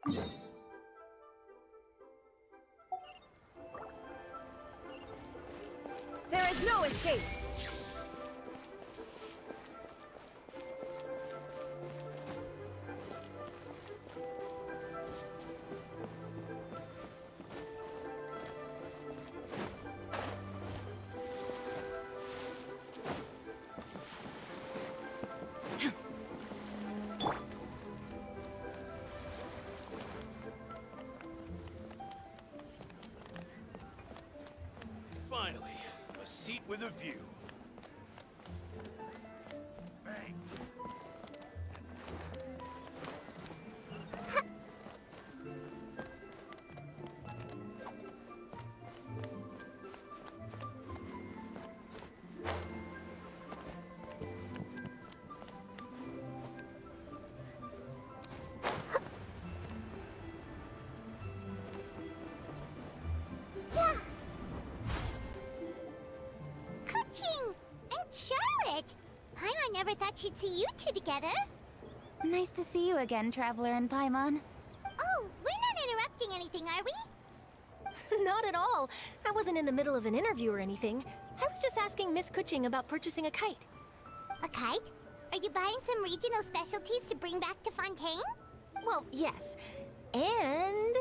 There is no escape! Finally, a seat with a view. Bang. I never thought she'd see you two together. Nice to see you again, Traveler and Paimon. Oh, we're not interrupting anything, are we? Not at all. I wasn't in the middle of an interview or anything. I was just asking Miss Kuching about purchasing a kite. A kite? Are you buying some regional specialties to bring back to Fontaine? Well, yes. And...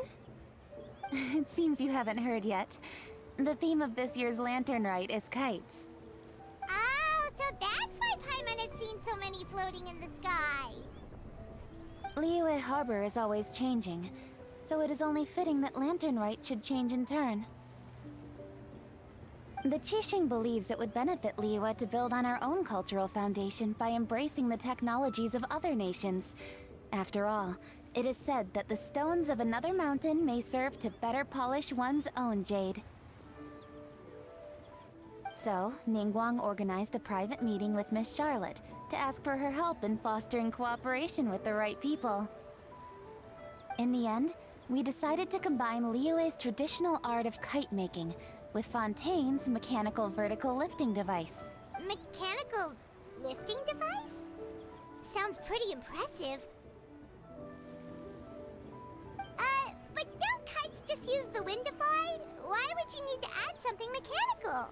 It seems you haven't heard yet. The theme of this year's Lantern Rite is kites. Oh, so that's why Paimon has seen so many floating in the sky. Liyue Harbor is always changing, so it is only fitting that Lantern Rite should change in turn. The Qixing believes it would benefit Liyue to build on our own cultural foundation by embracing the technologies of other nations. After all, it is said that the stones of another mountain may serve to better polish one's own jade. So, Ningguang organized a private meeting with Miss Charlotte to ask for her help in fostering cooperation with the right people. In the end, we decided to combine Liyue's traditional art of kite making with Fontaine's mechanical vertical lifting device. Mechanical lifting device? Sounds pretty impressive. But don't kites just use the wind to fly? Why would you need to add something mechanical?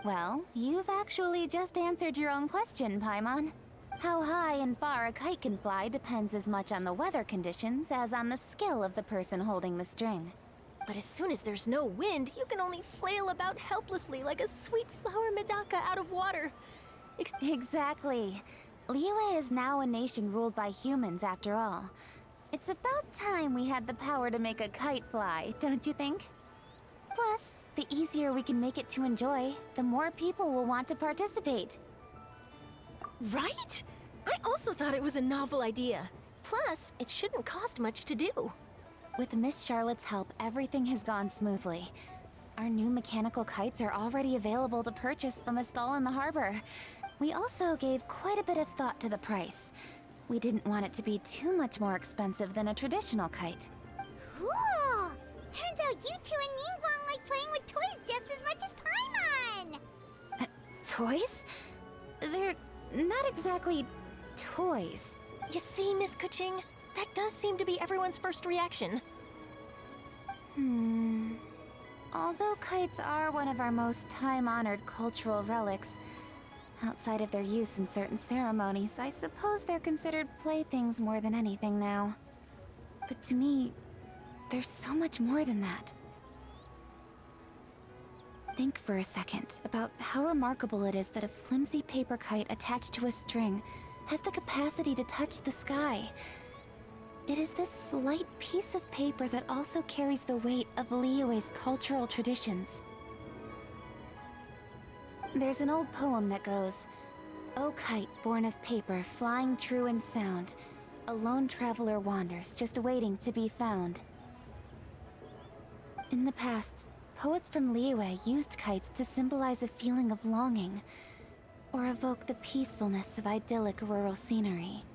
Well, you've actually just answered your own question, Paimon. How high and far a kite can fly depends as much on the weather conditions as on the skill of the person holding the string. But as soon as there's no wind, you can only flail about helplessly like a sweet flower medaka out of water. Exactly. Liyue is now a nation ruled by humans, after all. It's about time we had the power to make a kite fly, don't you think? Plus, the easier we can make it to enjoy, the more people will want to participate. Right? I also thought it was a novel idea. Plus, it shouldn't cost much to do. With Miss Charlotte's help, everything has gone smoothly. Our new mechanical kites are already available to purchase from a stall in the harbor. We also gave quite a bit of thought to the price. We didn't want it to be too much more expensive than a traditional kite. Cool! Turns out you two and Ningguang like playing with toys just as much as Paimon! Toys? They're not exactly toys. You see, Miss Kuching? That does seem to be everyone's first reaction. Although kites are one of our most time-honored cultural relics, outside of their use in certain ceremonies, I suppose they're considered playthings more than anything now. But to me, there's so much more than that. Think for a second about how remarkable it is that a flimsy paper kite attached to a string has the capacity to touch the sky. It is this slight piece of paper that also carries the weight of Liyue's cultural traditions. There's an old poem that goes, "O kite born of paper, flying true and sound, a lone traveler wanders, just waiting to be found." In the past, poets from Liyue used kites to symbolize a feeling of longing, or evoke the peacefulness of idyllic rural scenery.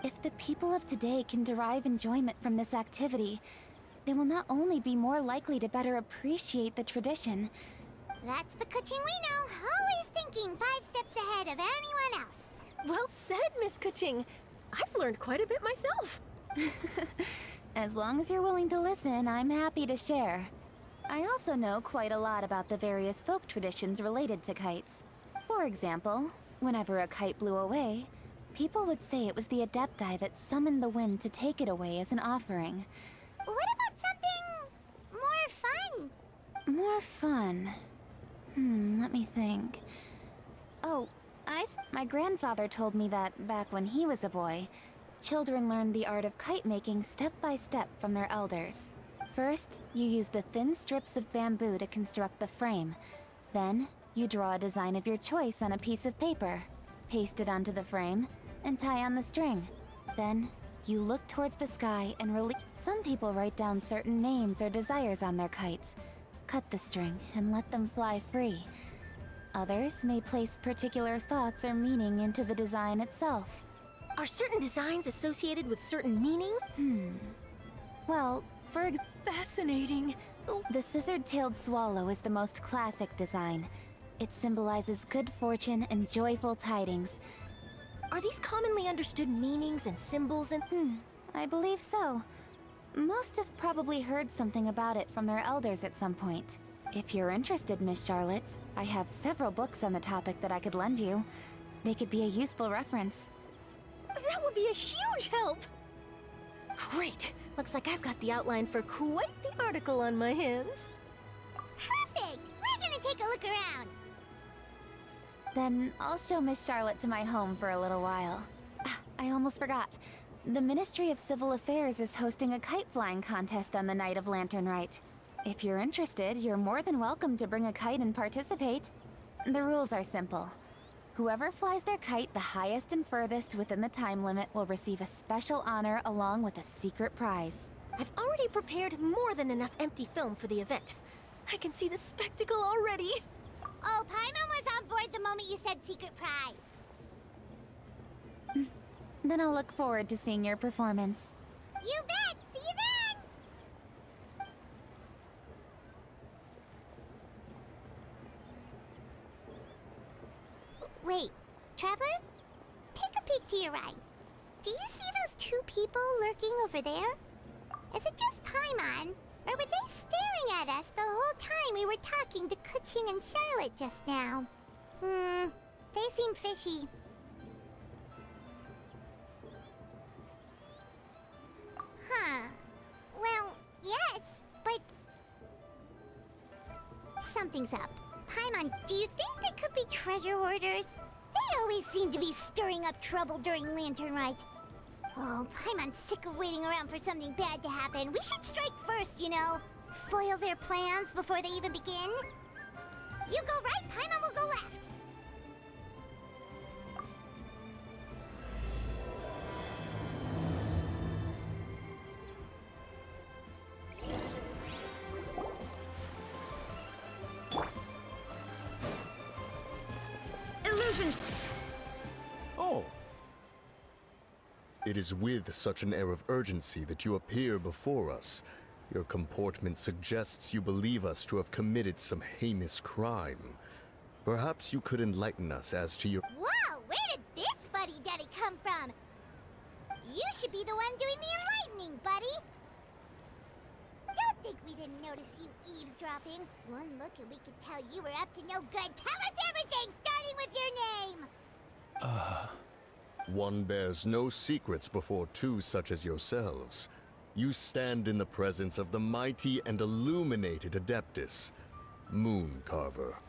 If the people of today can derive enjoyment from this activity, they will not only be more likely to better appreciate the tradition. That's the Kuching we know, always thinking 5 steps ahead of anyone else. Well said, Miss Kuching. I've learned quite a bit myself. As long as you're willing to listen, I'm happy to share. I also know quite a lot about the various folk traditions related to kites. For example, whenever a kite blew away, people would say it was the Adepti that summoned the wind to take it away as an offering. What about something more fun? More fun? Let me think. Oh, my grandfather told me that back when he was a boy, children learned the art of kite making step by step from their elders. First, you use the thin strips of bamboo to construct the frame. Then, you draw a design of your choice on a piece of paper, paste it onto the frame, and tie on the string. Then, you look towards the sky and release. Some people write down certain names or desires on their kites, cut the string, and let them fly free. Others may place particular thoughts or meaning into the design itself. Are certain designs associated with certain meanings? Well, Fascinating. the scissored-tailed swallow is the most classic design. It symbolizes good fortune and joyful tidings. Are these commonly understood meanings and symbols and... I believe so. Most have probably heard something about it from their elders at some point. If you're interested, Miss Charlotte, I have several books on the topic that I could lend you. They could be a useful reference. That would be a huge help! Great! Looks like I've got the outline for quite the article on my hands. Perfect! We're gonna take a look around. Then I'll show Miss Charlotte to my home for a little while. I almost forgot. The Ministry of Civil Affairs is hosting a kite flying contest on the night of Lantern Rite. If you're interested, you're more than welcome to bring a kite and participate. The rules are simple. Whoever flies their kite the highest and furthest within the time limit will receive a special honor along with a secret prize. I've already prepared more than enough empty film for the event. I can see the spectacle already. Oh, Paimon was on board the moment you said secret prize. Then I'll look forward to seeing your performance. You bet! See you then! Wait, Traveler? Take a peek to your right. Do you see those two people lurking over there? Is it just Paimon? Or were they staring at us the whole time we were talking to Kuching and Charlotte just now? They seem fishy. Huh. Well, yes, but... something's up. Paimon, do you think they could be treasure hoarders? They always seem to be stirring up trouble during Lantern Rite. Oh, Paimon's sick of waiting around for something bad to happen. We should strike first, you know. Foil their plans before they even begin. You go right, Paimon will go left. Illusion! Oh, It is with such an air of urgency that you appear before us. Your comportment suggests you believe us to have committed some heinous crime. Perhaps you could enlighten us as to your... Whoa, where did this fuddy-duddy come from? You should be the one doing the enlightening, buddy. Don't think we didn't notice you eavesdropping. One look and we could tell you were up to no good. Tell us everything, starting with your name. One bears no secrets before two such as yourselves. You stand in the presence of the mighty and illuminated Adeptus, Moon Carver.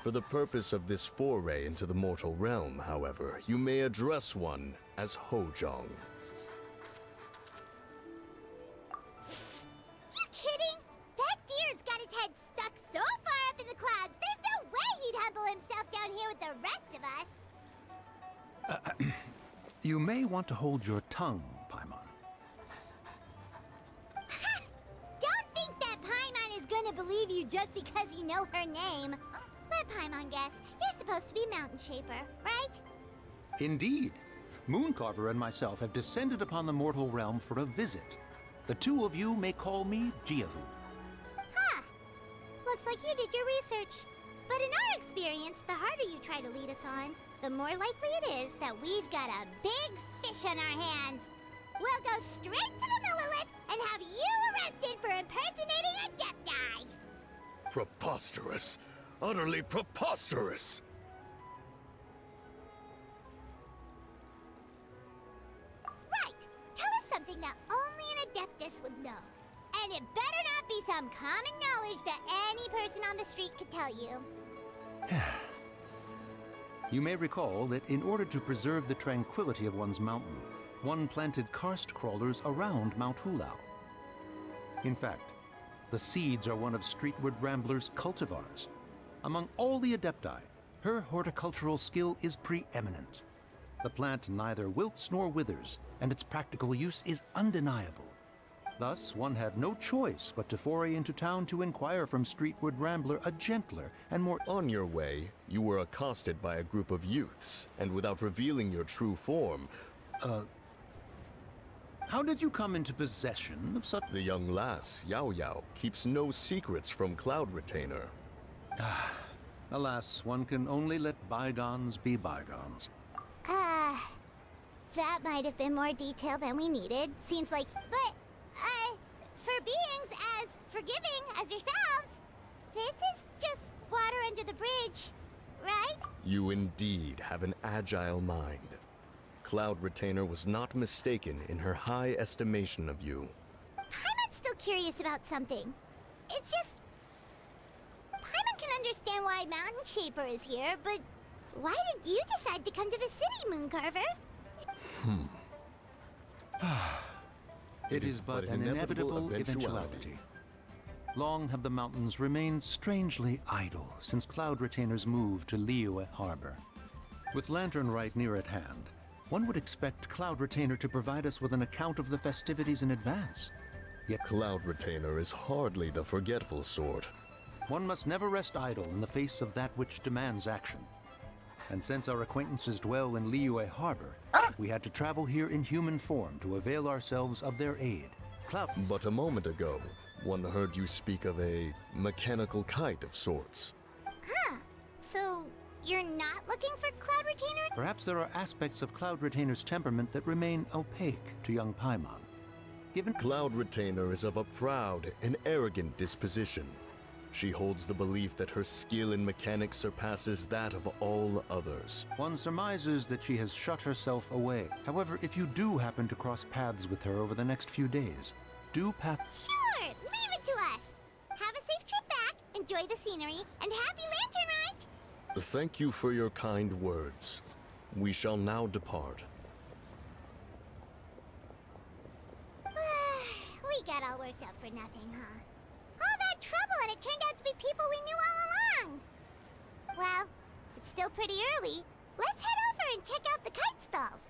For the purpose of this foray into the mortal realm, however, you may address one as Hojong. You kidding? That deer's got his head stuck so far up in the clouds, there's no way he'd humble himself down here with the rest of us. You may want to hold your tongue, Paimon. Don't think that Paimon is gonna believe you just because you know her name. Let Paimon guess. You're supposed to be Mountain Shaper, right? Indeed. Mooncarver and myself have descended upon the mortal realm for a visit. The two of you may call me Jiahu. Huh. Looks like you did your research. But in our experience, the harder you try to lead us on, the more likely it is that we've got a big fish on our hands. we'll go straight to the Millilith and have you arrested for impersonating a Adepti. Preposterous. Utterly preposterous. Right. Tell us something that only an Adeptus would know. And it better not be some common knowledge that any person on the street could tell you. You may recall that in order to preserve the tranquility of one's mountain, one planted karst crawlers around Mount Hulao. In fact, the seeds are one of Streetward Rambler's cultivars. Among all the Adepti, her horticultural skill is preeminent. The plant neither wilts nor withers, and its practical use is undeniable. Thus, one had no choice but to foray into town to inquire from Streetward Rambler a gentler and more... On your way, you were accosted by a group of youths, and without revealing your true form... How did you come into possession of such... The young lass, Yao Yao, keeps no secrets from Cloud Retainer. Alas, one can only let bygones be bygones. That might have been more detail than we needed. Seems like... But, for beings as forgiving as yourselves, this is just water under the bridge, right? You indeed have an agile mind. Cloud Retainer was not mistaken in her high estimation of you. Paimon's still curious about something. It's just... Paimon can understand why Mountain Shaper is here, but why did you decide to come to the city, Mooncarver? It is but an inevitable eventuality. Long have the mountains remained strangely idle since Cloud Retainer's move to Liyue Harbor. With Lantern Rite near at hand, one would expect Cloud Retainer to provide us with an account of the festivities in advance. Yet Cloud Retainer is hardly the forgetful sort. one must never rest idle in the face of that which demands action. And since our acquaintances dwell in Liyue Harbor, we had to travel here in human form to avail ourselves of their aid. But a moment ago, one heard you speak of a mechanical kite of sorts. Huh. So, you're not looking for Cloud Retainer? Perhaps there are aspects of Cloud Retainer's temperament that remain opaque to young Paimon. Given Cloud Retainer is of a proud and arrogant disposition. She holds the belief that her skill in mechanics surpasses that of all others. one surmises that she has shut herself away. However, if you do happen to cross paths with her over the next few days, do pass. Sure, leave it to us. Have a safe trip back, enjoy the scenery, and happy Lantern Rite! Thank you for your kind words. We shall now depart. We got all worked up for nothing, huh? All that trouble and it turned out to be people we knew all along! Well, it's still pretty early. Let's head over and check out the kite stalls.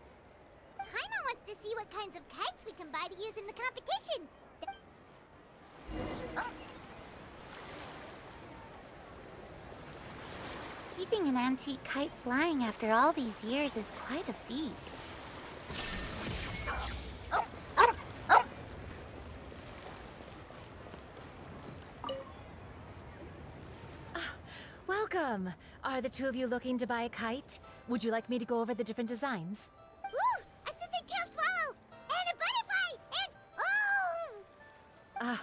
Paimon wants to see what kinds of kites we can buy to use in the competition. Keeping an antique kite flying after all these years is quite a feat. Welcome! Are the two of you looking to buy a kite? Would you like me to go over the different designs? Ooh! A scissor kill swallow! And a butterfly! And... oh!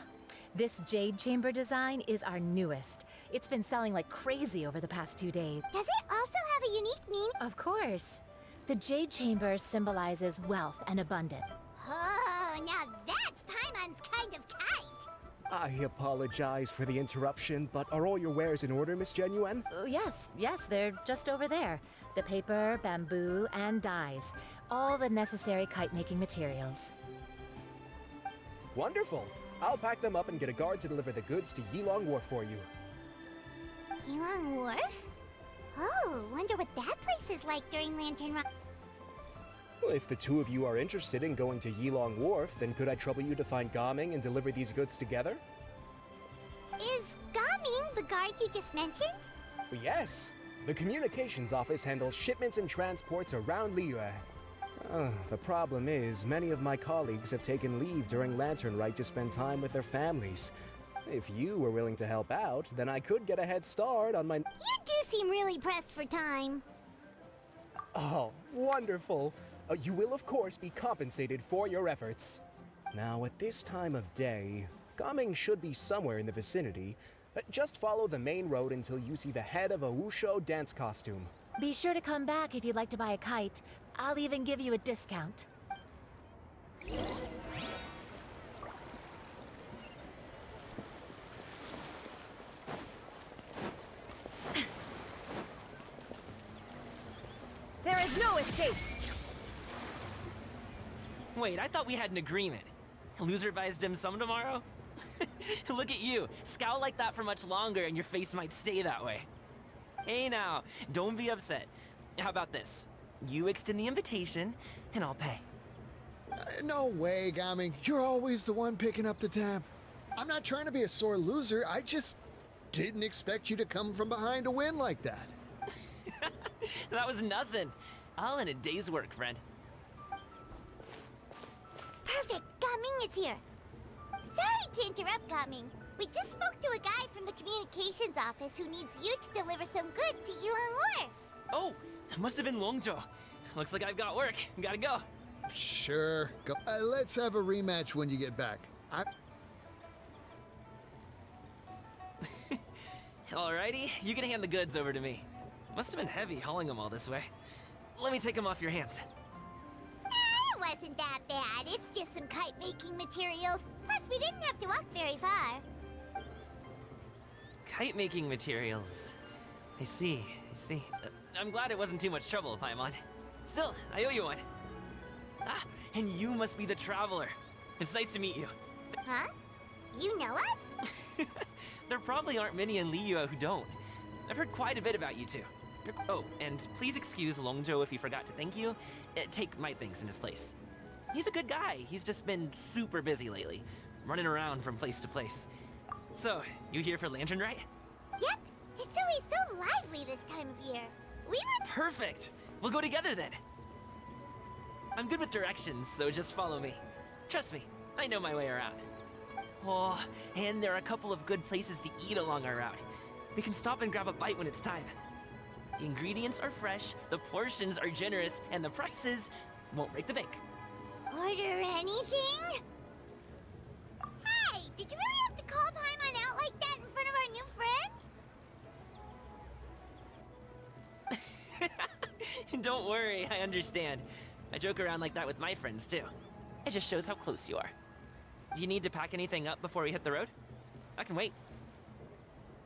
This Jade Chamber design is our newest. It's been selling like crazy over the past 2 days. Does it also have a unique meaning? Of course. The Jade Chamber symbolizes wealth and abundance. Oh, now that's Paimon's kind of kite! I apologize for the interruption, but are all your wares in order, Miss Genuine? Yes, they're just over there. The paper, bamboo, and dyes. All the necessary kite-making materials. Wonderful! I'll pack them up and get a guard to deliver the goods to Yilong Wharf for you. Yilong Wharf? Oh, wonder what that place is like during Lantern Rite. Well, if the two of you are interested in going to Yilong Wharf, then could I trouble you to find Gaming and deliver these goods together? Is Gaming the guard you just mentioned? Well, yes. The communications office handles shipments and transports around Liyue. The problem is, many of my colleagues have taken leave during Lantern Rite to spend time with their families. If you were willing to help out, then I could get a head start on my... You do seem really pressed for time. Oh, wonderful. You will, of course, be compensated for your efforts. Now, at this time of day, Gaming should be somewhere in the vicinity. Just follow the main road until you see the head of a Wushu dance costume. Be sure to come back if you'd like to buy a kite. I'll even give you a discount. There is no escape! Wait, I thought we had an agreement. Loser buys dim sum tomorrow? Look at you. Scowl like that for much longer and your face might stay that way. Hey now, don't be upset. How about this? You extend the invitation, and I'll pay. No way, Gaming. You're always the one picking up the tab. I'm not trying to be a sore loser. I just didn't expect you to come from behind to win like that. That was nothing. All in a day's work, friend. Perfect! Gaming is here. Sorry to interrupt, Gaming. We just spoke to a guy from the communications office who needs you to deliver some goods to Yilong Wharf. Oh, it must have been Longzhou. Looks like I've got work. Gotta go. Sure. Go. Let's have a rematch when you get back. Alrighty, you can hand the goods over to me. Must have been heavy hauling them all this way. Let me take them off your hands. It wasn't that bad. It's just some kite-making materials. Plus, we didn't have to walk very far. Kite-making materials. I see. I'm glad it wasn't too much trouble, Paimon. Still, I owe you one. Ah, and you must be the traveler. It's nice to meet you. Huh? You know us? There probably aren't many in Liyue who don't. I've heard quite a bit about you two. Oh, and please excuse Longzhou if he forgot to thank you. Take my thanks in his place. He's a good guy. He's just been super busy lately, running around from place to place. So, you here for Lantern Rite? Yep. It's always so lively this time of year. We were... Perfect! We'll go together then. I'm good with directions, so just follow me. Trust me, I know my way around. Oh, and there are a couple of good places to eat along our route. We can stop and grab a bite when it's time. The ingredients are fresh, the portions are generous, and the prices won't break the bank. Order anything? Hey, did you really have to call Paimon out like that in front of our new friend? Don't worry, I understand. I joke around like that with my friends too. It just shows how close you are. Do you need to pack anything up before we hit the road? I can wait.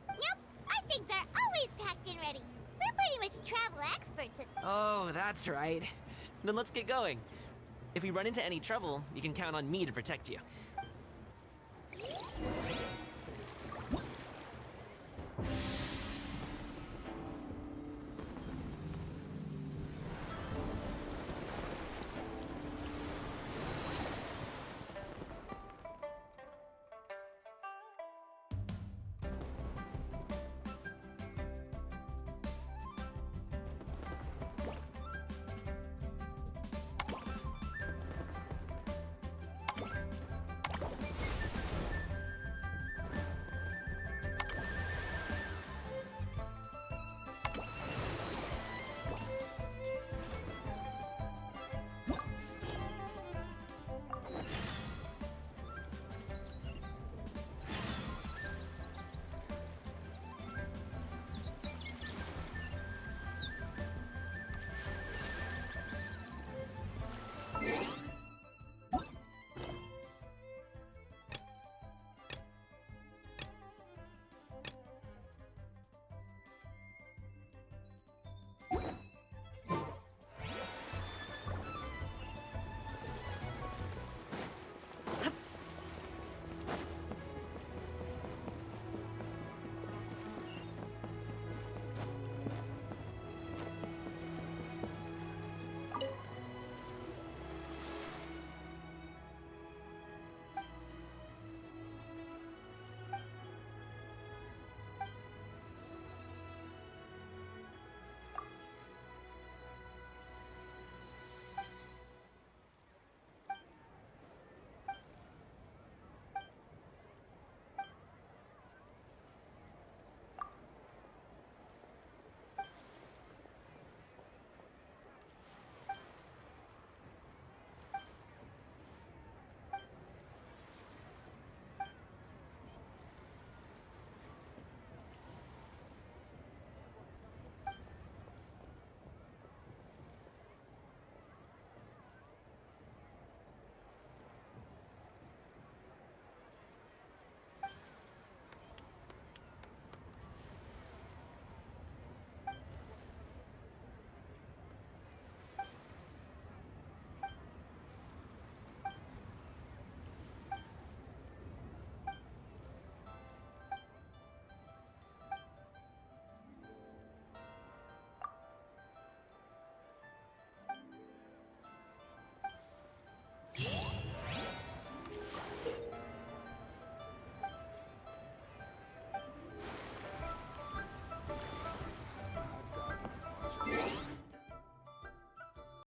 Nope, our things are always packed and ready. We're pretty much travel experts at... Oh, that's right. Then let's get going. If we run into any trouble, you can count on me to protect you.